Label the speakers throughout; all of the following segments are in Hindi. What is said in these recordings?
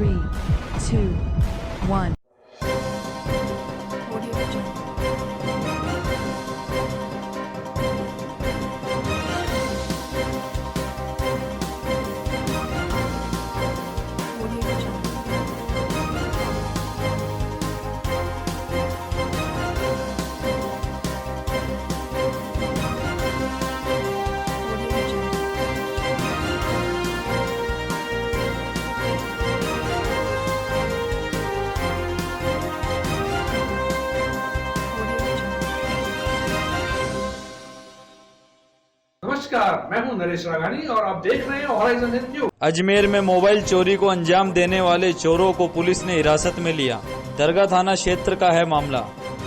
Speaker 1: 3, 2, 1.
Speaker 2: नमस्कार, मैं हूं नरेश राघानी और आप देख रहे हैं हॉराइजन न्यूज।
Speaker 3: अजमेर में मोबाइल चोरी को अंजाम देने वाले चोरों को पुलिस ने हिरासत में लिया। दरगाह थाना क्षेत्र का है मामला।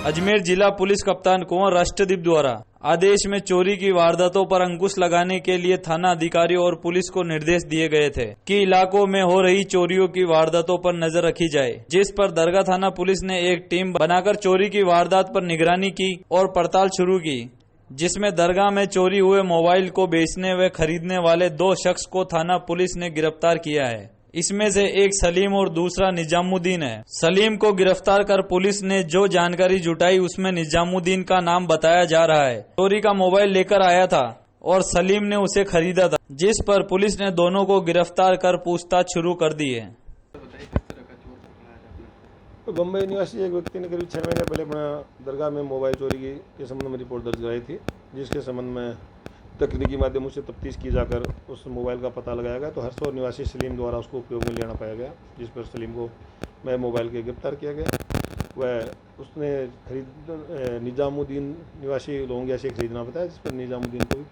Speaker 3: अजमेर जिला पुलिस कप्तान कुंवर राष्ट्रदीप द्वारा आदेश में चोरी की वारदातों पर अंकुश लगाने के लिए थाना अधिकारियों और पुलिस को निर्देश दिए गए थे कि इलाकों में हो रही चोरियों की वारदातों पर नजर रखी जाए, जिस पर दरगाह थाना पुलिस ने एक टीम बनाकर चोरी की वारदात पर निगरानी की और पड़ताल शुरू की, जिसमें दरगाह में चोरी हुए मोबाइल को बेचने व खरीदने वाले 2 शख्स को थाना पुलिस ने गिरफ्तार किया है। इसमें से एक सलीम और दूसरा निजामुद्दीन है। सलीम को गिरफ्तार कर पुलिस ने जो जानकारी जुटाई उसमें निजामुद्दीन का नाम बताया जा रहा है। चोरी का मोबाइल लेकर आया था और सलीम ने उसे खरीदा था, जिस पर पुलिस ने दोनों को गिरफ्तार कर पूछताछ शुरू कर दी है।
Speaker 4: बम्बई निवासी एक व्यक्ति ने करीब 6 महीने पहले अपना दरगाह में मोबाइल चोरी के संबंध में रिपोर्ट दर्ज कराई थी, जिसके संबंध में तकनीकी माध्यमों से तफ्तीश की जाकर उस मोबाइल का पता लगाया गया तो हरसौर निवासी सलीम द्वारा उसको उपयोग में लेना पाया गया, जिस पर सलीम को मैं मोबाइल के गिरफ्तार किया गया। वह उसने निजामुद्दीन निवासी लोंगिया से खरीदना बताया, जिस पर निजामुद्दीन को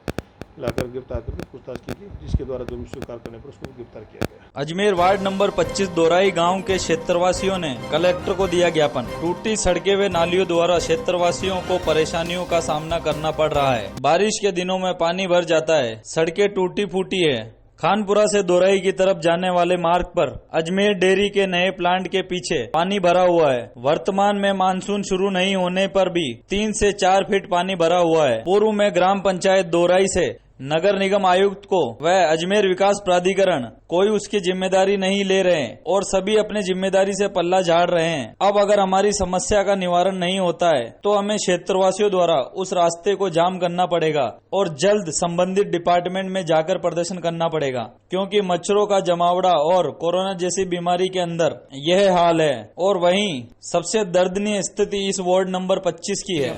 Speaker 4: लाकर गिरफ्तार करके पूछताछ की थी, जिसके द्वारा जुर्म स्वीकार करने पर उसको गिरफ्तार किया गया।
Speaker 3: अजमेर वार्ड नंबर 25 दोराई गांव के क्षेत्रवासियों ने कलेक्टर को दिया ज्ञापन। टूटी सड़कें व नालियों द्वारा क्षेत्रवासियों को परेशानियों का सामना करना पड़ रहा है। बारिश के दिनों में पानी भर जाता है, सड़कें टूटी फूटी है। खानपुरा से दोराई की तरफ जाने वाले मार्ग पर अजमेर डेयरी के नए प्लांट के पीछे पानी भरा हुआ है। वर्तमान में मानसून शुरू नहीं होने पर भी 3 से 4 फीट पानी भरा हुआ है। पूर्व में ग्राम पंचायत दोराई से नगर निगम आयुक्त को व अजमेर विकास प्राधिकरण कोई उसकी जिम्मेदारी नहीं ले रहे हैं और सभी अपने जिम्मेदारी से पल्ला झाड़ रहे हैं। अब अगर हमारी समस्या का निवारण नहीं होता है तो हमें क्षेत्रवासियों द्वारा उस रास्ते को जाम करना पड़ेगा और जल्द संबंधित डिपार्टमेंट में जाकर प्रदर्शन करना पड़ेगा, क्योंकि मच्छरों का जमावड़ा और कोरोना जैसी बीमारी के अंदर यह हाल है। और वहीं सबसे दर्दनीय स्थिति इस वार्ड नंबर 25 की है।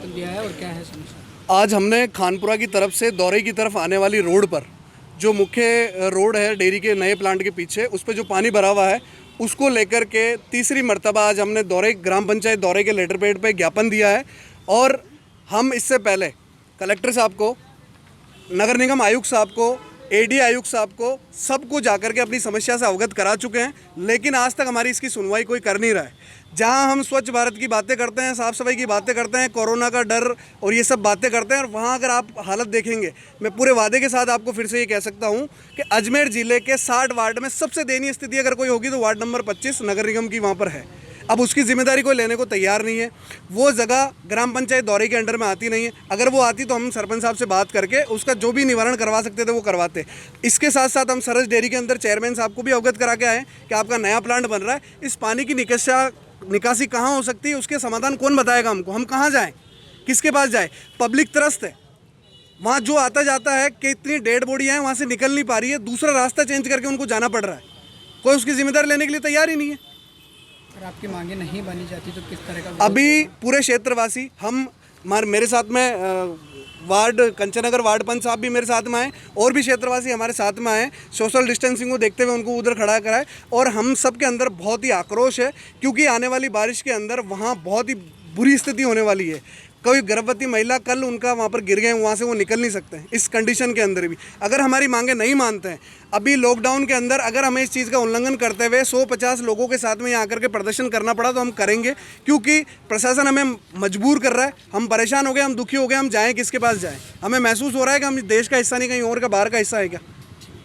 Speaker 5: आज हमने खानपुरा की तरफ से दौरे की तरफ आने वाली रोड पर जो मुख्य रोड है डेयरी के नए प्लांट के पीछे, उस पर जो पानी भरा हुआ है उसको लेकर के तीसरी मर्तबा आज हमने ग्राम पंचायत दौरे के लेटर पैड पे ज्ञापन दिया है। और हम इससे पहले कलेक्टर साहब को, नगर निगम आयुक्त साहब को, एडी आयुक्त साहब को, सबको जाकर के अपनी समस्या से अवगत करा चुके हैं, लेकिन आज तक हमारी इसकी सुनवाई कोई कर नहीं रहा है। जहां हम स्वच्छ भारत की बातें करते हैं, साफ़ सफाई की बातें करते हैं, कोरोना का डर और ये सब बातें करते हैं, और वहां अगर आप हालत देखेंगे, मैं पूरे वादे के साथ आपको फिर से ये कह सकता हूं कि अजमेर ज़िले के 60 वार्ड में सबसे दयनीय स्थिति अगर कोई होगी तो वार्ड नंबर 25 नगर निगम की वहाँ पर है। अब उसकी जिम्मेदारी कोई लेने को तैयार नहीं है। वो जगह ग्राम पंचायत दौरे के अंडर में आती नहीं है। अगर वो आती तो हम सरपंच साहब से बात करके उसका जो भी निवारण करवा सकते थे वो करवाते। इसके साथ साथ हम सरस डेयरी के अंदर चेयरमैन साहब को भी अवगत करा के आए कि आपका नया प्लांट बन रहा है, इस पानी की निकासी कहाँ हो सकती है, उसके समाधान कौन बताएगा हमको, हम कहाँ जाएँ, किसके पास जाए। पब्लिक त्रस्त है, वहाँ जो आता जाता है कि इतनी डेड बॉडियाँ हैं वहाँ से निकल नहीं पा रही है, दूसरा रास्ता चेंज करके उनको जाना पड़ रहा है, कोई उसकी जिम्मेदारी लेने के लिए तैयार ही नहीं है।
Speaker 6: अगर आपकी मांगे नहीं बनी जाती तो किस तरह का?
Speaker 5: अभी पूरे क्षेत्रवासी मेरे साथ में वार्ड कंचनगर वार्ड पंच साहब भी मेरे साथ में आए और भी क्षेत्रवासी हमारे साथ में आए, सोशल डिस्टेंसिंग को देखते हुए उनको उधर खड़ा कराए। और हम सब के अंदर बहुत ही आक्रोश है, क्योंकि आने वाली बारिश के अंदर वहाँ बहुत ही बुरी स्थिति होने वाली है। कोई गर्भवती महिला कल उनका वहाँ पर गिर गए, वहाँ से वो निकल नहीं सकते हैं इस कंडीशन के अंदर भी। अगर हमारी मांगे नहीं मानते हैं, अभी लॉकडाउन के अंदर अगर हमें इस चीज़ का उल्लंघन करते हुए 150 लोगों के साथ में यहाँ आकर के प्रदर्शन करना पड़ा तो हम करेंगे, क्योंकि प्रशासन हमें मजबूर कर रहा है। हम परेशान हो गए, हम दुखी हो गए, हम जाएँ किसके पास जाएँ। हमें महसूस हो रहा है कि हम देश का हिस्सा नहीं, कहीं और का बाहर का हिस्सा है क्या,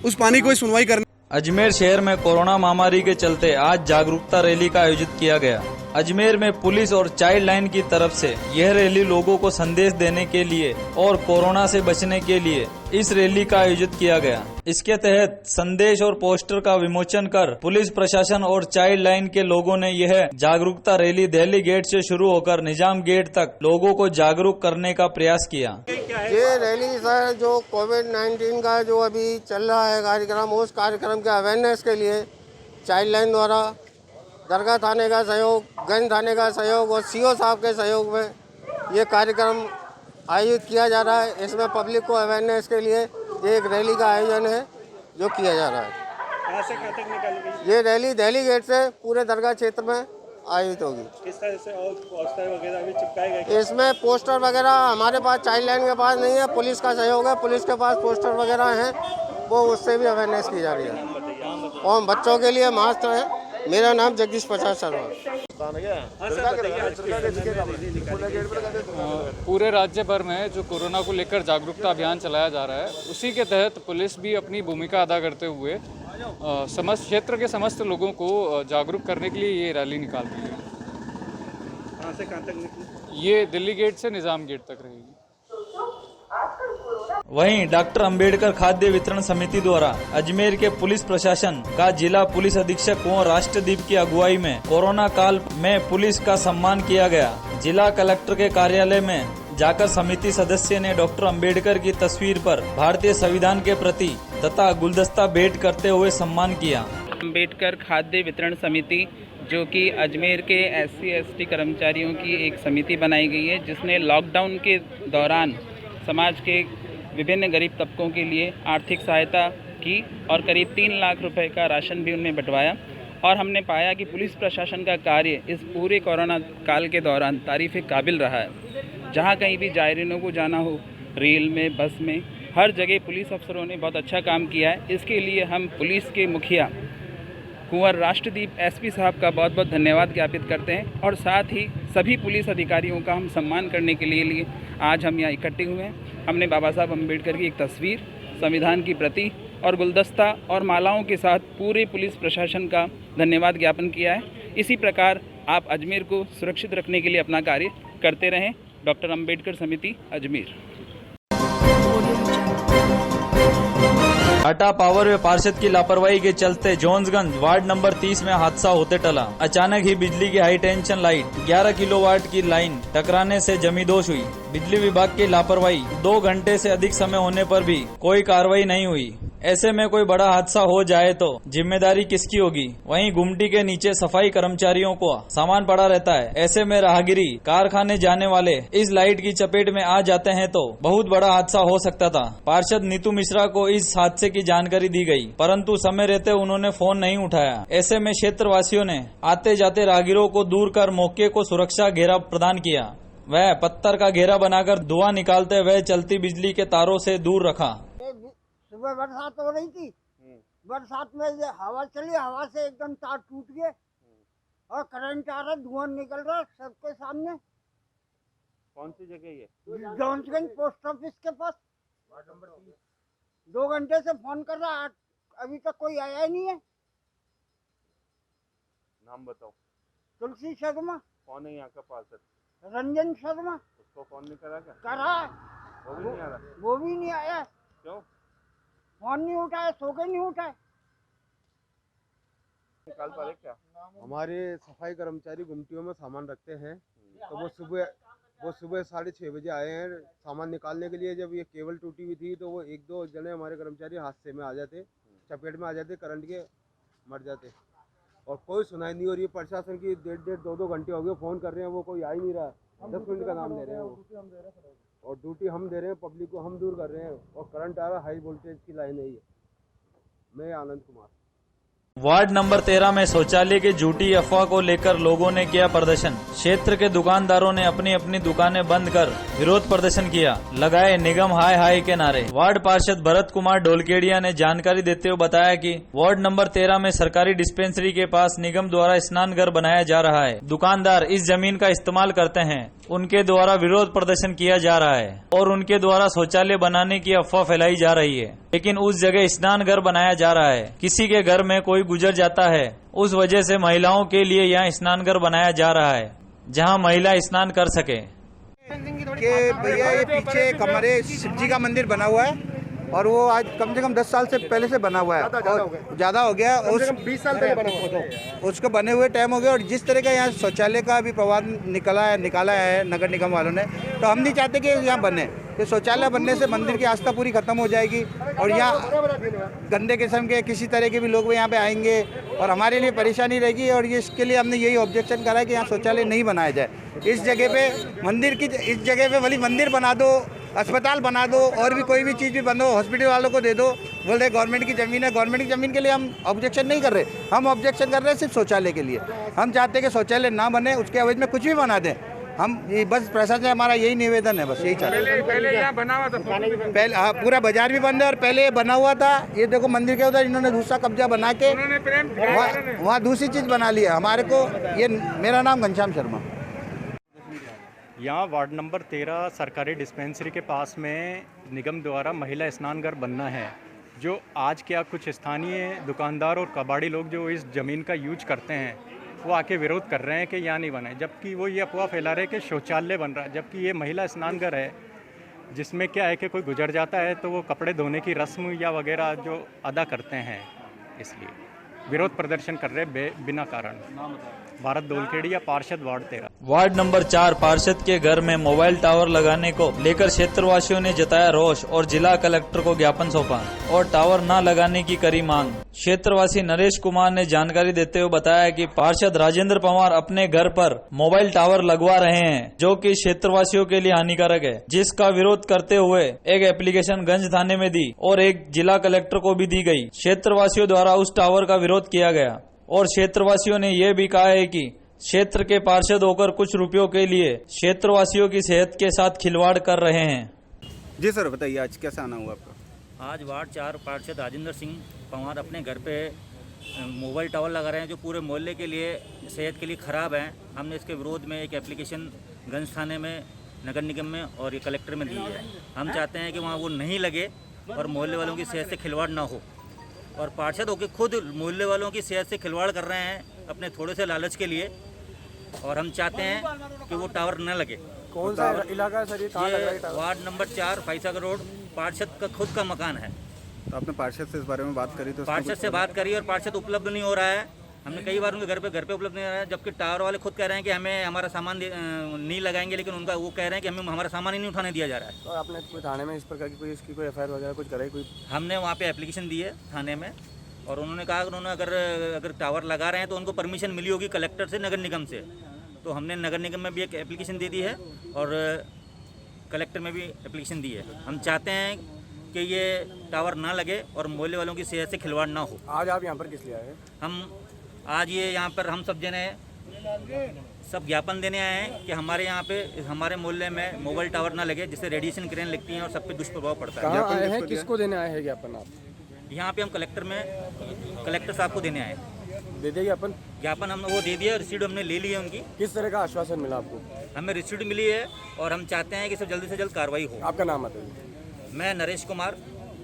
Speaker 5: उस पानी कोई सुनवाई करनी।
Speaker 3: अजमेर शहर में कोरोना महामारी के चलते आज जागरूकता रैली का आयोजित किया गया। अजमेर में पुलिस और चाइल्ड लाइन की तरफ से यह रैली लोगों को संदेश देने के लिए और कोरोना से बचने के लिए इस रैली का आयोजित किया गया। इसके तहत संदेश और पोस्टर का विमोचन कर पुलिस प्रशासन और चाइल्ड लाइन के लोगों ने यह जागरूकता रैली दिल्ली गेट से शुरू होकर निजाम गेट तक लोगों को जागरूक करने का प्रयास किया।
Speaker 7: ये रैली सर जो कोविड-19 का जो अभी चल रहा है कार्यक्रम, उस कार्यक्रम के अवेयरनेस के लिए चाइल्ड लाइन द्वारा दरगाह थाने का सहयोग, गंज थाने का सहयोग और सीओ साहब के सहयोग में ये कार्यक्रम आयोजित किया जा रहा है। इसमें पब्लिक को अवेयरनेस के लिए एक रैली का आयोजन है जो किया जा रहा है।
Speaker 8: कहाँ से कहाँ तक निकाली गई?
Speaker 7: ये रैली दिल्ली गेट से पूरे दरगाह क्षेत्र में आयोजित होगी।
Speaker 8: किस तरह से और पोस्टर वगैरह भी चिपकाए गए?
Speaker 7: इसमें पोस्टर वगैरह हमारे पास चाइल्ड लाइन के पास नहीं है, पुलिस का सहयोग है, पुलिस के पास पोस्टर वगैरह हैं, वो उससे भी अवेयरनेस की जा रही है। और बच्चों के लिए मास्क है। मेरा नाम जगदीश प्रसाद शर्मा।
Speaker 9: पूरे राज्य भर में जो कोरोना को लेकर जागरूकता अभियान चलाया जा रहा है, उसी के तहत पुलिस भी अपनी भूमिका अदा करते हुए समस्त क्षेत्र के समस्त लोगों को जागरूक करने के लिए ये रैली निकाल रही है।
Speaker 8: कहाँ से कहाँ तक निकली?
Speaker 9: ये दिल्ली गेट से निजाम गेट तक रहेगी।
Speaker 3: वहीं डॉक्टर अंबेडकर खाद्य वितरण समिति द्वारा अजमेर के पुलिस प्रशासन का जिला पुलिस अधीक्षक कुंवर राष्ट्रदीप की अगुवाई में कोरोना काल में पुलिस का सम्मान किया गया। जिला कलेक्टर के कार्यालय में जाकर समिति सदस्य ने डॉक्टर अंबेडकर की तस्वीर पर भारतीय संविधान के प्रति तथा गुलदस्ता भेंट करते हुए सम्मान किया।
Speaker 10: अंबेडकर खाद्य वितरण समिति जो कि अजमेर के SC/ST कर्मचारियों की एक समिति बनाई गई है, जिसने लॉकडाउन के दौरान समाज के विभिन्न गरीब तबकों के लिए आर्थिक सहायता की और करीब 3 लाख रुपए का राशन भी उनमें बंटवाया। और हमने पाया कि पुलिस प्रशासन का कार्य इस पूरे कोरोना काल के दौरान तारीफ़ काबिल रहा है। जहां कहीं भी जायरीनों को जाना हो, रेल में, बस में, हर जगह पुलिस अफसरों ने बहुत अच्छा काम किया है। इसके लिए हम पुलिस के मुखिया कुंवर राष्ट्रदीप SP साहब का बहुत बहुत धन्यवाद ज्ञापित करते हैं। और साथ ही सभी पुलिस अधिकारियों का हम सम्मान करने के लिए आज हम यहाँ इकट्ठे हुए हैं। हमने बाबा साहब अम्बेडकर की एक तस्वीर, संविधान की प्रति और गुलदस्ता और मालाओं के साथ पूरे पुलिस प्रशासन का धन्यवाद ज्ञापन किया है। इसी प्रकार आप अजमेर को सुरक्षित रखने के लिए अपना कार्य करते रहें। डॉक्टर अंबेडकर समिति अजमेर।
Speaker 3: टाटा पावर व पार्षद की लापरवाही के चलते जोन्सगंज वार्ड नंबर 30 में हादसा होते टला। अचानक ही बिजली की हाई टेंशन लाइट 11 किलोवाट की लाइन टकराने से जमींदोज हुई। बिजली विभाग की लापरवाही, 2 घंटे से अधिक समय होने पर भी कोई कार्रवाई नहीं हुई। ऐसे में कोई बड़ा हादसा हो जाए तो जिम्मेदारी किसकी होगी? वहीं गुमटी के नीचे सफाई कर्मचारियों को सामान पड़ा रहता है। ऐसे में राहगीरी, कारखाने जाने वाले इस लाइट की चपेट में आ जाते हैं तो बहुत बड़ा हादसा हो सकता था। पार्षद नीतू मिश्रा को इस हादसे की जानकारी दी गई, परंतु समय रहते उन्होंने फोन नहीं उठाया। ऐसे में क्षेत्रवासियों ने आते जाते राहगीरों को दूर कर मौके को सुरक्षा घेरा प्रदान किया। वह पत्थर का घेरा बनाकर धुआं निकालते वह चलती बिजली के तारों से दूर रखा।
Speaker 11: सुबह बरसात हो रही थी, बरसात में हवा चली, हवा से एकदम तार टूट गए और करंट आ रहा, धुआं निकल रहा सबके सामने।
Speaker 8: कौन सी जगह ये?
Speaker 11: जॉन्सगंज पोस्ट ऑफिस के पास। 2 घंटे से फोन कर रहा, अभी तक कोई आया ही नहीं है।
Speaker 8: नाम बताओ।
Speaker 11: तुलसी शर्मा।
Speaker 8: कौन है यहाँ का पार्षद?
Speaker 11: रंजन शर्मा।
Speaker 8: उसको फोन नहीं करा क्या?
Speaker 11: करा,
Speaker 8: वो भी नहीं आ रहा।
Speaker 11: वो भी नहीं आया।
Speaker 8: क्यों?
Speaker 11: फोन नहीं उठाया, सो के नहीं उठाए।
Speaker 8: निकाल पा रहे क्या?
Speaker 7: हमारे सफाई कर्मचारी गुमटियों में सामान रखते हैं, तो वो सुबह 6:30 बजे आए हैं सामान निकालने के लिए। जब ये केबल टूटी हुई थी तो वो 1-2 जने हमारे कर्मचारी हादसे में आ जाते, चपेट में आ जाते, करंट के मर जाते और कोई सुनाई नहीं हो रही है। प्रशासन की 1.5 2 घंटे हो गए फोन कर रहे हैं, वो कोई आ ही नहीं रहा। 10 मिनट का नाम ले रहे हैं वो, और ड्यूटी हम दे रहे हैं, पब्लिक को हम दूर कर रहे हैं और करंट आ रहा, हाई वोल्टेज की लाइन है ये। मैं आनंद कुमार।
Speaker 3: वार्ड नंबर 13 में शौचालय की झूठी अफवाह को लेकर लोगों ने किया प्रदर्शन। क्षेत्र के दुकानदारों ने अपनी अपनी दुकानें बंद कर विरोध प्रदर्शन किया, लगाए निगम हाय हाय के नारे। वार्ड पार्षद भरत कुमार ढोलकेड़िया ने जानकारी देते हुए बताया कि वार्ड नंबर 13 में सरकारी डिस्पेंसरी के पास निगम द्वारा स्नान घर बनाया जा रहा है। दुकानदार इस जमीन का इस्तेमाल करते हैं, उनके द्वारा विरोध प्रदर्शन किया जा रहा है और उनके द्वारा शौचालय बनाने की अफवाह फैलाई जा रही है, लेकिन उस जगह स्नान घर बनाया जा रहा है। किसी के घर में कोई गुजर जाता है। उस वजह से महिलाओं के लिए यहाँ स्नानघर बनाया जा रहा है, जहाँ महिला स्नान कर सके।
Speaker 7: कि भैया ये पीछे हमारे शिव जी का मंदिर बना हुआ है और वो आज कम से कम 10 साल से पहले से बना हुआ है और ज़्यादा हो गया, 20 साल तक बना हुआ, उसको बने हुए टाइम हो गया। और जिस तरह का यहाँ शौचालय का भी प्रवाह निकाला है नगर निगम वालों ने, तो हम नहीं चाहते कि यहाँ बने। तो शौचालय बनने से मंदिर की आस्था पूरी खत्म हो जाएगी और यहाँ गंदे किस्म के किसी तरह के भी लोग यहाँ पे आएंगे और हमारे लिए परेशानी रहेगी। और ये इसके लिए हमने यही ऑब्जेक्शन करा है कि यहाँ शौचालय नहीं बनाया जाए। इस जगह पे मंदिर की, इस जगह पे भली मंदिर बना दो, अस्पताल बना दो और भी कोई भी चीज़ भी बनो, हॉस्पिटल वालों को दे दो। बोल रहे गवर्नमेंट की ज़मीन है, गवर्नमेंट की ज़मीन के लिए हम ऑब्जेक्शन नहीं कर रहे, हम ऑब्जेक्शन कर रहे हैं सिर्फ शौचालय के लिए। हम चाहते हैं कि शौचालय ना बने, उसके एवज में कुछ भी बना दें। हम ये बस प्रशासन से हमारा यही निवेदन है, बस यही चाहते हैं।
Speaker 8: पहले यहाँ बना हुआ था,
Speaker 7: पहले हाँ, पूरा बाजार भी बंद है और पहले बना हुआ था। ये देखो मंदिर के उधर इन्होंने दूसरा कब्जा बना के वहाँ दूसरी चीज़ बना लिया हमारे को। ये मेरा नाम घनश्याम शर्मा।
Speaker 12: यहाँ वार्ड नंबर 13 सरकारी डिस्पेंसरी के पास में निगम द्वारा महिला स्नानघर बनना है, जो आज क्या कुछ स्थानीय दुकानदार और कबाड़ी लोग जो इस ज़मीन का यूज करते हैं वो आके विरोध कर रहे हैं कि यहाँ नहीं बने, जबकि वो ये अफवाह फैला रहे हैं कि शौचालय बन रहा है। जबकि ये महिला स्नानघर है जिसमें क्या है कि कोई गुजर जाता है तो वो कपड़े धोने की रस्म या वगैरह जो अदा करते हैं, इसलिए विरोध प्रदर्शन कर रहे बिना कारण। भारत दोलखेड़िया, पार्षद वार्ड 13।
Speaker 3: वार्ड नंबर 4 पार्षद के घर में मोबाइल टावर लगाने को लेकर क्षेत्रवासियों ने जताया रोष और जिला कलेक्टर को ज्ञापन सौंपा और टावर न लगाने की करी मांग। क्षेत्रवासी नरेश कुमार ने जानकारी देते हुए बताया कि पार्षद राजेंद्र पवार अपने घर पर मोबाइल टावर लगवा रहे हैं, जो कि क्षेत्रवासियों के लिए हानिकारक है, जिसका विरोध करते हुए एक एप्लीकेशन गंज थाने में दी और एक जिला कलेक्टर को भी दी गई। क्षेत्रवासियों द्वारा उस टावर का विरोध किया गया और क्षेत्रवासियों ने यह भी कहा है कि क्षेत्र के पार्षद होकर कुछ रुपयों के लिए क्षेत्रवासियों की सेहत के साथ खिलवाड़ कर रहे हैं।
Speaker 7: जी सर, बताइए आज कैसा आना हुआ आपका?
Speaker 13: आज वार्ड 4 पार्षद राजेंद्र सिंह पवार अपने घर पे मोबाइल टावर लगा रहे हैं, जो पूरे मोहल्ले के लिए सेहत के लिए ख़राब है। हमने इसके विरोध में एक एप्लीकेशन गंज थाने में, नगर निगम में और ये कलेक्टर में दी है। हम चाहते हैं कि वहाँ वो नहीं लगे और मोहल्ले वालों की सेहत से खिलवाड़ ना हो। और पार्षद होकर खुद मोहल्ले वालों की सेहत से खिलवाड़ कर रहे हैं अपने थोड़े से लालच के लिए, और हम चाहते हैं कि वो टावर न लगे।
Speaker 7: कौन सा इलाका है सर, ये कहाँ लग रहा है?
Speaker 13: वार्ड नंबर 4 फाइसागर रोड, पार्षद का खुद का मकान है।
Speaker 7: तो आपने पार्षद से इस बारे में बात करी? तो
Speaker 13: पार्षद से बात करी और पार्षद उपलब्ध नहीं हो रहा है। हमने कई बार उनके घर पे उपलब्ध नहीं हो रहा है, जबकि टावर वाले खुद कह रहे हैं कि हमें हमारा सामान नहीं लगाएंगे, लेकिन उनका वो कह रहे हैं कि हमें हमारा सामान ही नहीं उठाने दिया जा रहा है।
Speaker 7: तो आपने कोई थाने में इस प्रकार की कोई एफआईआर वगैरह कुछ कराई? कोई
Speaker 13: हमने वहाँ पे एप्लीकेशन दी है थाने में, और उन्होंने कहा कि उन्होंने अगर टावर लगा रहे हैं तो उनको परमिशन मिली होगी कलेक्टर से, नगर निगम से। तो हमने नगर निगम में भी एक एप्लीकेशन दे दी है और कलेक्टर में भी एप्लीकेशन दी है। हम चाहते हैं कि ये टावर ना लगे और मोहल्ले वालों की सेहत से खिलवाड़ ना हो।
Speaker 7: आज आप यहाँ पर किस लिए आए?
Speaker 13: हम आज ये यहाँ पर हम सब जने सब ज्ञापन देने आए हैं कि हमारे यहाँ पे हमारे मोहल्ले में मोबाइल टावर ना लगे, जिससे रेडिएशन किरण लगती हैं और सब पे दुष्प्रभाव पड़ता है।
Speaker 7: कहाँ आए हैं, किसको देने आए हैं ज्ञापन आप?
Speaker 13: यहाँ पे हम कलेक्टर साहब को देने आए।
Speaker 7: दे दिया ज्ञापन?
Speaker 13: ज्ञापन हम वो दे दिया, रिसीट हमने ले ली है उनकी।
Speaker 7: किस तरह का आश्वासन मिला आपको?
Speaker 13: हमें रिसीट मिली है और हम चाहते हैं कि सब जल्दी से जल्द कार्रवाई हो।
Speaker 7: आपका नाम बताइए।
Speaker 13: मैं नरेश कुमार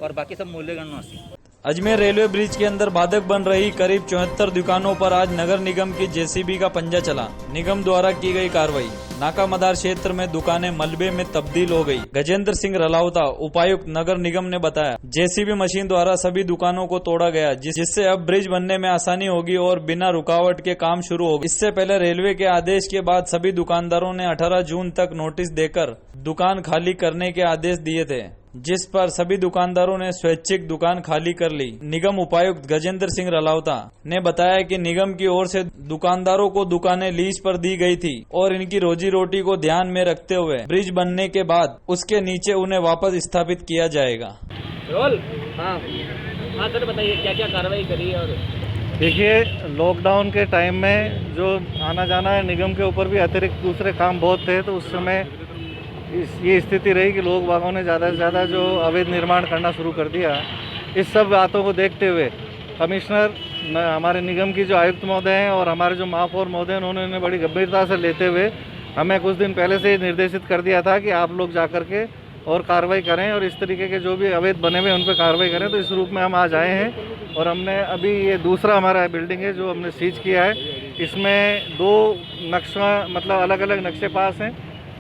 Speaker 13: और बाकी सब मोहल्ले निवासी।
Speaker 3: अजमेर रेलवे ब्रिज के अंदर बाधक बन रही करीब 74 दुकानों पर आज नगर निगम की जेसीबी का पंजा चला। निगम द्वारा की गई कार्रवाई, नाका मदार क्षेत्र में दुकानें मलबे में तब्दील हो गई। गजेंद्र सिंह रलावता, उपायुक्त नगर निगम ने बताया, जेसीबी मशीन द्वारा सभी दुकानों को तोड़ा गया, जिससे अब ब्रिज बनने में आसानी होगी और बिना रुकावट के काम शुरू होगा। इससे पहले रेलवे के आदेश के बाद सभी दुकानदारों ने 18 जून तक नोटिस देकर दुकान खाली करने के आदेश दिए थे, जिस पर सभी दुकानदारों ने स्वैच्छिक दुकान खाली कर ली। निगम उपायुक्त गजेंद्र सिंह रलावता ने बताया कि निगम की ओर से दुकानदारों को दुकानें लीज पर दी गई थी और इनकी रोजी रोटी को ध्यान में रखते हुए ब्रिज बनने के बाद उसके नीचे उन्हें वापस स्थापित किया जाएगा।
Speaker 13: हाँ सर, बताइए क्या क्या कार्रवाई करी? और
Speaker 12: देखिए, लॉकडाउन के टाइम में जो आना जाना है निगम के ऊपर भी अतिरिक्त दूसरे काम बहुत थे, तो उस समय ये स्थिति रही कि लोग बागों ने ज़्यादा से ज़्यादा जो अवैध निर्माण करना शुरू कर दिया। इस सब बातों को देखते हुए कमिश्नर, हमारे निगम की जो आयुक्त महोदय हैं और हमारे जो महापौर महोदय हैं, उन्होंने बड़ी गंभीरता से लेते हुए हमें कुछ दिन पहले से निर्देशित कर दिया था कि आप लोग जाकर के
Speaker 14: और कार्रवाई करें और इस तरीके के जो भी अवैध बने हुए उन पर कार्रवाई करें। तो इस रूप में हम आज आए हैं और हमने अभी ये दूसरा हमारा बिल्डिंग है जो हमने सीज किया है। इसमें 2 नक्शा मतलब अलग अलग नक्शे पास हैं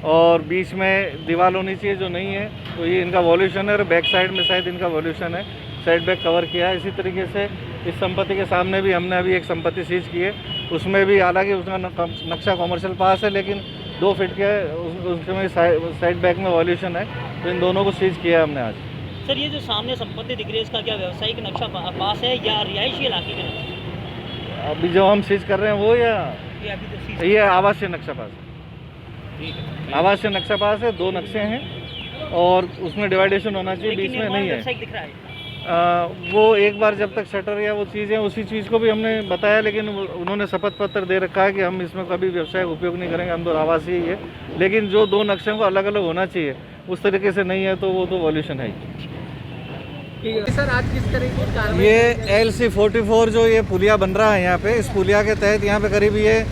Speaker 14: और बीच में दीवार होनी चाहिए जो नहीं है, तो ये इनका वॉल्यूशन है और बैक साइड में शायद इनका वॉल्यूशन है, साइड बैक कवर किया है। इसी तरीके से इस संपत्ति के सामने भी हमने अभी एक संपत्ति सीज की है, उसमें भी हालांकि उसका नक्शा कॉमर्शियल पास है लेकिन 2 फीट के उसमें साइड बैक में वॉल्यूशन है, तो इन दोनों को सीज किया है हमने आज।
Speaker 15: सर ये जो सामने संपत्ति दिख रही है इसका क्या व्यावसायिक नक्शा पास है या रिहायशी इलाके का नक्शा?
Speaker 14: अभी जो हम सीज कर रहे हैं वो या
Speaker 15: ये अभी तो सीज
Speaker 14: ये आवासीय नक्शा पास है।
Speaker 15: ठीक है,
Speaker 14: आवासीय नक्शा पास है, 2 नक्शे हैं और उसमें डिवाइडेशन होना चाहिए, बीच में नहीं है।
Speaker 15: दिख रहा है
Speaker 14: वो एक बार जब तक शटर या वो चीज़ें उसी चीज़ को भी हमने बताया, लेकिन उन्होंने शपथ पत्र दे रखा है कि हम इसमें कभी व्यवसायिक उपयोग नहीं करेंगे, हम तो आवासीय ही है। लेकिन जो 2 नक्शों को अलग अलग होना चाहिए उस तरीके से नहीं है तो वो तो वॉल्यूशन है।
Speaker 6: सर आज किस तरह की कार्रवाई?
Speaker 14: ये LC 44 जो ये पुलिया बन रहा है यहाँ पे, इस पुलिया के तहत यहाँ पे करीब ये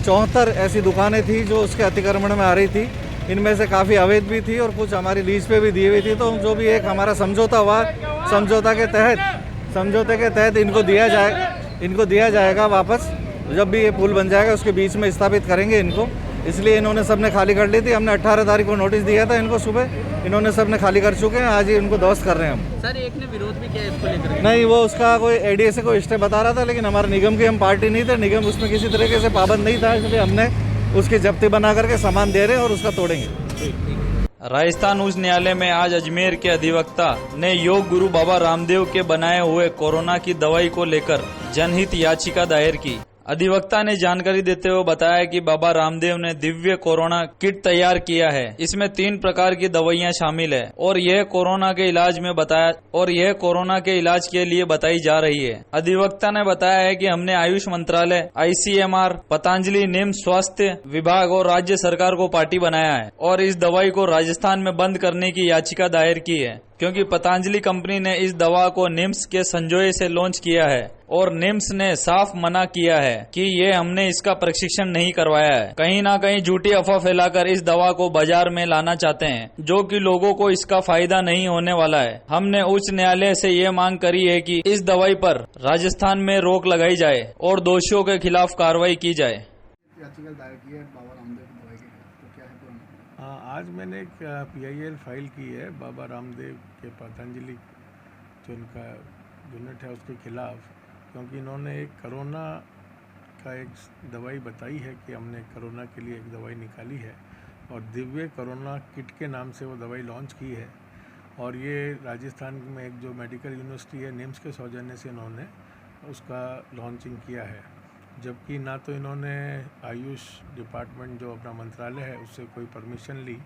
Speaker 14: 74 ऐसी दुकानें थी जो उसके अतिक्रमण में आ रही थी। इनमें से काफ़ी अवैध भी थी और कुछ हमारी लीज पे भी दी हुई थी। तो जो भी एक हमारा समझौता हुआ, समझौते के तहत इनको दिया जाएगा वापस। जब भी ये पुल बन जाएगा उसके बीच में स्थापित करेंगे इनको, इसलिए इन्होंने सबने खाली कर ली थी। हमने 18 तारीख को नोटिस दिया था इनको सुबह, इन्होंने सबने खाली कर चुके हैं। आज ही इनको ध्वस्त कर रहे हैं हम।
Speaker 6: सर एक ने विरोध भी किया इसको लेकर?
Speaker 14: नहीं, वो उसका कोई ADA से कोई स्टे बता रहा था, लेकिन हमारे निगम की हम पार्टी नहीं थे, निगम उसमें किसी तरीके से पाबंद नहीं था, इसलिए हमने उसकी जब्ती बना करके सामान दे रहे हैं और उसका तोड़ेंगे।
Speaker 3: राजस्थान उच्च न्यायालय में आज अजमेर के अधिवक्ता ने योग गुरु बाबा रामदेव के बनाए हुए कोरोना की दवाई को लेकर जनहित याचिका दायर की। अधिवक्ता ने जानकारी देते हुए बताया कि बाबा रामदेव ने दिव्य कोरोना किट तैयार किया है। इसमें 3 प्रकार की दवाइयां शामिल है और यह कोरोना के इलाज के लिए बताई जा रही है। अधिवक्ता ने बताया है कि हमने आयुष मंत्रालय, ICMR, पतंजलि, निम्स स्वास्थ्य विभाग और राज्य सरकार को पार्टी बनाया है और इस दवाई को राजस्थान में बंद करने की याचिका दायर की है, क्योंकि पतंजलि कंपनी ने इस दवा को निम्स के संजोए से लॉन्च किया है और निम्स ने साफ मना किया है कि ये हमने इसका प्रशिक्षण नहीं करवाया है। कहीं ना कहीं झूठी अफवाह फैलाकर इस दवा को बाजार में लाना चाहते हैं, जो कि लोगों को इसका फायदा नहीं होने वाला है। हमने उच्च न्यायालय से ये मांग करी है कि इस दवाई पर राजस्थान में रोक लगाई जाए और दोषियों के खिलाफ कार्रवाई की जाए।
Speaker 12: आज मैंने एक PIL फाइल की है बाबा रामदेव के पतंजलि जो उनका यूनिट है उसके खिलाफ, क्योंकि इन्होंने एक कोरोना का एक दवाई बताई है कि हमने कोरोना के लिए एक दवाई निकाली है और दिव्य कोरोना किट के नाम से वो दवाई लॉन्च की है। और ये राजस्थान में एक जो मेडिकल यूनिवर्सिटी है निम्स के सौजन्य से इन्होंने उसका लॉन्चिंग किया है, जबकि ना तो इन्होंने आयुष डिपार्टमेंट जो अपना मंत्रालय है उससे कोई परमिशन ली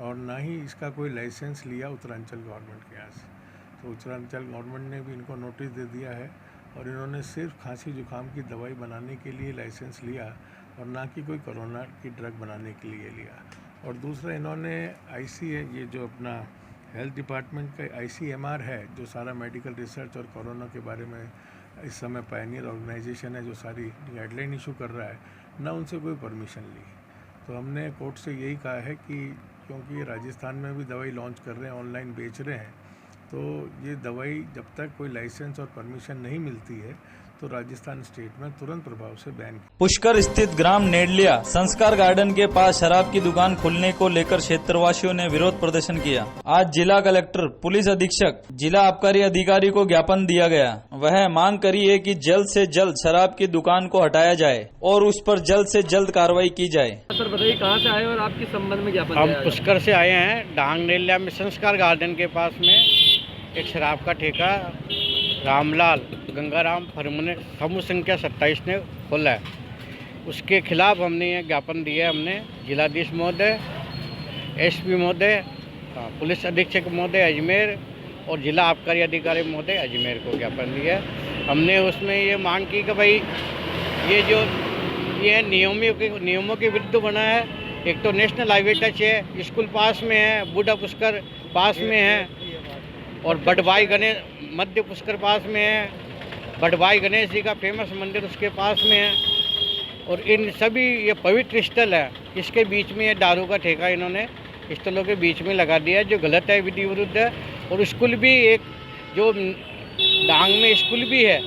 Speaker 12: और ना ही इसका कोई लाइसेंस लिया उत्तरांचल गवर्नमेंट के यहाँ से। तो उत्तरांचल गवर्नमेंट ने भी इनको नोटिस दे दिया है और इन्होंने सिर्फ खांसी जुकाम की दवाई बनाने के लिए लाइसेंस लिया और ना कि कोई कोरोना की ड्रग बनाने के लिए लिया। और दूसरा इन्होंने ये जो अपना हेल्थ डिपार्टमेंट का ICMR है जो सारा मेडिकल रिसर्च और कोरोना के बारे में इस समय पायनियर ऑर्गेनाइजेशन है जो सारी गाइडलाइन इशू कर रहा है, ना उनसे कोई परमिशन ली। तो हमने कोर्ट से यही कहा है कि क्योंकि राजस्थान में भी दवाई लॉन्च कर रहे हैं, ऑनलाइन बेच रहे हैं, तो ये दवाई जब तक कोई लाइसेंस और परमिशन नहीं मिलती है तो राजस्थान स्टेट में तुरंत प्रभाव से बैन।
Speaker 3: पुष्कर स्थित ग्राम नेडलिया संस्कार गार्डन के पास शराब की दुकान खोलने को लेकर क्षेत्रवासियों ने विरोध प्रदर्शन किया। आज जिला कलेक्टर, पुलिस अधीक्षक, जिला आबकारी अधिकारी को ज्ञापन दिया गया। वह मांग करी है कि जल्द से जल्द शराब की दुकान को हटाया जाए और उस पर जल्द से जल्द कार्रवाई की जाए।
Speaker 6: सर बताइए कहाँ से आए और आपके संबंध में ज्ञापन?
Speaker 16: हम पुष्कर से आए हैं। डांग नेलिया में संस्कार गार्डन के पास में एक शराब का ठेका रामलाल गंगाराम फरमने समूह संख्या 27 ने खोला है, उसके खिलाफ हमने ये ज्ञापन दिया। हमने जिलाधीश महोदय, SP महोदय, पुलिस अधीक्षक महोदय अजमेर और जिला आबकारी अधिकारी महोदय अजमेर को ज्ञापन दिया। हमने उसमें ये मांग की कि भाई ये नियमों के विरुद्ध बना है। एक तो नेशनल हाईवे टच है, स्कूल पास में है, बूढ़ा पुष्कर पास में है और बड़भाई गणेश मध्य पुष्कर पास में है, बड़भाई गणेश जी का फेमस मंदिर उसके पास में है और इन सभी ये पवित्र स्थल है, इसके बीच में ये दारू का ठेका इन्होंने स्थलों के बीच में लगा दिया है, जो गलत है, विधि विरुद्ध है। और स्कूल भी एक जो डांग में स्कूल भी है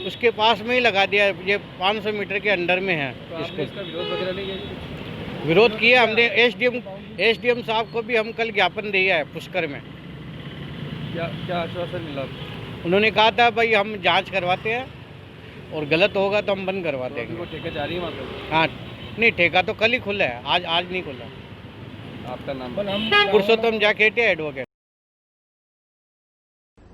Speaker 16: उसके पास में ही लगा दिया है, ये 500 मीटर के अंदर में है।
Speaker 9: तो आपने इसका विरोध वगैरह नहीं किया?
Speaker 16: विरोध किया हमने, एसडीएम साहब को भी हम कल ज्ञापन दिया है पुष्कर में।
Speaker 9: क्या आश्वासन मिला?
Speaker 16: उन्होंने कहा था भाई हम जांच करवाते हैं और गलत होगा तो हम बंद करवा देंगे।
Speaker 9: वो ठेका जारी है वहाँ पे?
Speaker 16: हाँ, नहीं ठेका तो कल ही खुला है, आज नहीं खुला।
Speaker 9: आपका नाम?
Speaker 16: पुरुषोत्तम जाखेटिया, एडवोकेट।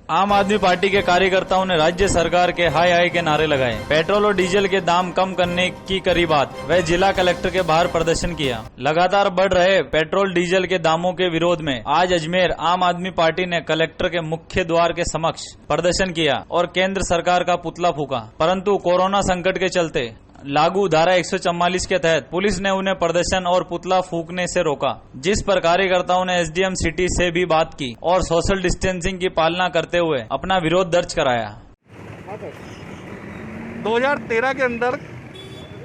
Speaker 3: आम आदमी पार्टी के कार्यकर्ताओं ने राज्य सरकार के हाय हाय के नारे लगाए, पेट्रोल और डीजल के दाम कम करने की करी बात, वह जिला कलेक्टर के बाहर प्रदर्शन किया। लगातार बढ़ रहे पेट्रोल डीजल के दामों के विरोध में आज अजमेर आम आदमी पार्टी ने कलेक्टर के मुख्य द्वार के समक्ष प्रदर्शन किया और केंद्र सरकार का पुतला फूका। परंतु कोरोना संकट के चलते लागू धारा 144 के तहत पुलिस ने उन्हें प्रदर्शन और पुतला फूंकने से रोका, जिस पर कार्यकर्ताओं ने एसडीएम सिटी से भी बात की और सोशल डिस्टेंसिंग की पालना करते हुए अपना विरोध दर्ज कराया।
Speaker 17: 2013 के अंदर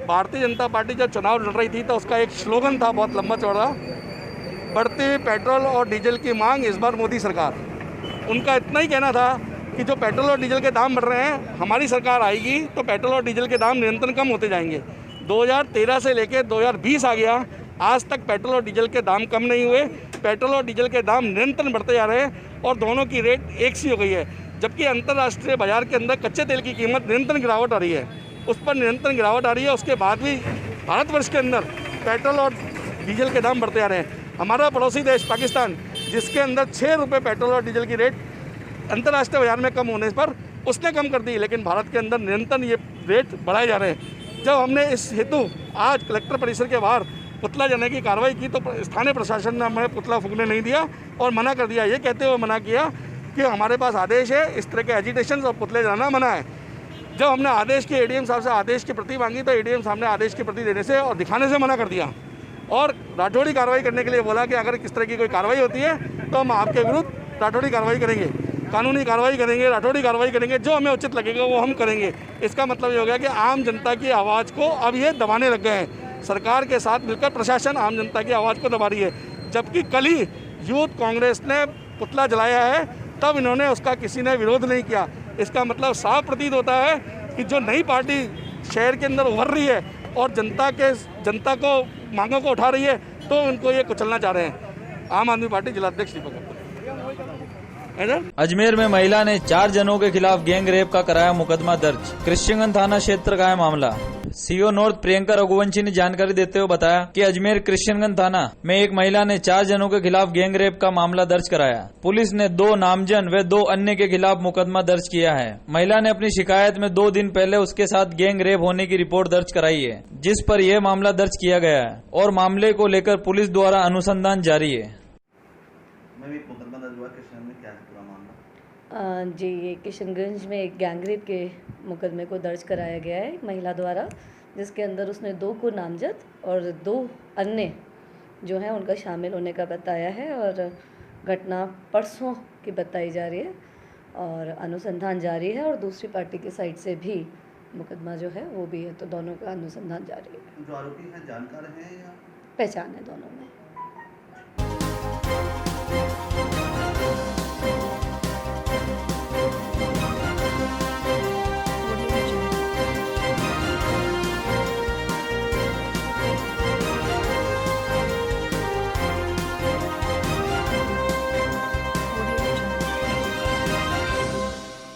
Speaker 17: भारतीय जनता पार्टी जब चुनाव लड़ रही थी तो उसका एक स्लोगन था बहुत लंबा चौड़ा, बढ़ती हुई पेट्रोल और डीजल की मांग इस बार मोदी सरकार। उनका इतना ही कहना था कि जो पेट्रोल और डीजल के दाम बढ़ रहे हैं, हमारी सरकार आएगी तो पेट्रोल और डीजल के दाम निरंतर कम होते जाएंगे। 2013 से लेकर 2020 आ गया, आज तक पेट्रोल और डीजल के दाम कम नहीं हुए। पेट्रोल और डीजल के दाम निरंतर बढ़ते जा रहे हैं और दोनों की रेट एक सी हो गई है, जबकि अंतर्राष्ट्रीय बाजार के अंदर कच्चे तेल की कीमत निरंतर गिरावट आ रही है, उस पर निरंतर गिरावट आ रही है। उसके बाद भी भारतवर्ष के अंदर पेट्रोल और डीजल के दाम बढ़ते जा रहे हैं। हमारा पड़ोसी देश पाकिस्तान, जिसके अंदर 6 रुपये पेट्रोल और डीजल की रेट अंतर्राष्ट्रीय बाजार में कम होने पर उसने कम कर दी, लेकिन भारत के अंदर निरंतर ये रेट बढ़ाए जा रहे हैं। जब हमने इस हेतु आज कलेक्टर परिसर के बाहर पुतला जलाने की कार्रवाई की तो स्थानीय प्रशासन ने हमें पुतला फूंकने नहीं दिया और मना कर दिया, ये कहते हुए मना किया कि हमारे पास आदेश है, इस तरह के एजिटेशन और पुतले जलाना मना है। जब हमने आदेश की एडीएम साहब से आदेश की प्रति मांगी तो एडीएम साहब ने आदेश की प्रति देने से और दिखाने से मना कर दिया और राठौड़ी कार्रवाई करने के लिए बोला कि अगर किस तरह की कोई कार्रवाई होती है तो हम आपके विरुद्ध राठौड़ी कार्रवाई करेंगे, कानूनी कार्रवाई करेंगे, राठौड़ी कार्रवाई करेंगे, जो हमें उचित लगेगा वो हम करेंगे। इसका मतलब ये हो गया कि आम जनता की आवाज़ को अब ये दबाने लग गए हैं। सरकार के साथ मिलकर प्रशासन आम जनता की आवाज़ को दबा रही है, जबकि कल ही यूथ कांग्रेस ने पुतला जलाया है, तब इन्होंने उसका किसी ने विरोध नहीं किया। इसका मतलब साफ प्रतीत होता है कि जो नई पार्टी शहर के अंदर उभर रही है और जनता को मांगों को उठा रही है तो उनको ये कुचलना चाह रहे हैं। आम आदमी पार्टी जिलाध्यक्ष दीपक गुप्ता।
Speaker 3: अजमेर में महिला ने 4 जनों के खिलाफ गैंग रेप का कराया मुकदमा दर्ज, कृष्णगंज थाना क्षेत्र का है मामला। सीओ नॉर्थ प्रियंका रघुवंशी ने जानकारी देते हुए बताया कि अजमेर कृष्णगंज थाना में एक महिला ने 4 जनों के खिलाफ गैंग रेप का मामला दर्ज कराया। पुलिस ने 2 नामजन व 2 अन्य के खिलाफ मुकदमा दर्ज किया है। महिला ने अपनी शिकायत में 2 दिन पहले उसके साथ गैंग रेप होने की रिपोर्ट दर्ज कराई है, जिस पर यह मामला दर्ज किया गया है और मामले को लेकर पुलिस द्वारा अनुसंधान जारी है।
Speaker 18: जी, ये किशनगंज में एक गैंगरेप के मुकदमे को दर्ज कराया गया है एक महिला द्वारा, जिसके अंदर उसने 2 को नामजद और 2 अन्य जो हैं उनका शामिल होने का बताया है और घटना परसों की बताई जा रही है और अनुसंधान जारी है और दूसरी पार्टी की साइड से भी मुकदमा जो है वो भी है, तो दोनों का अनुसंधान जारी है।
Speaker 19: जो आरोपी हैं जानकार हैं या
Speaker 18: पहचान है दोनों में।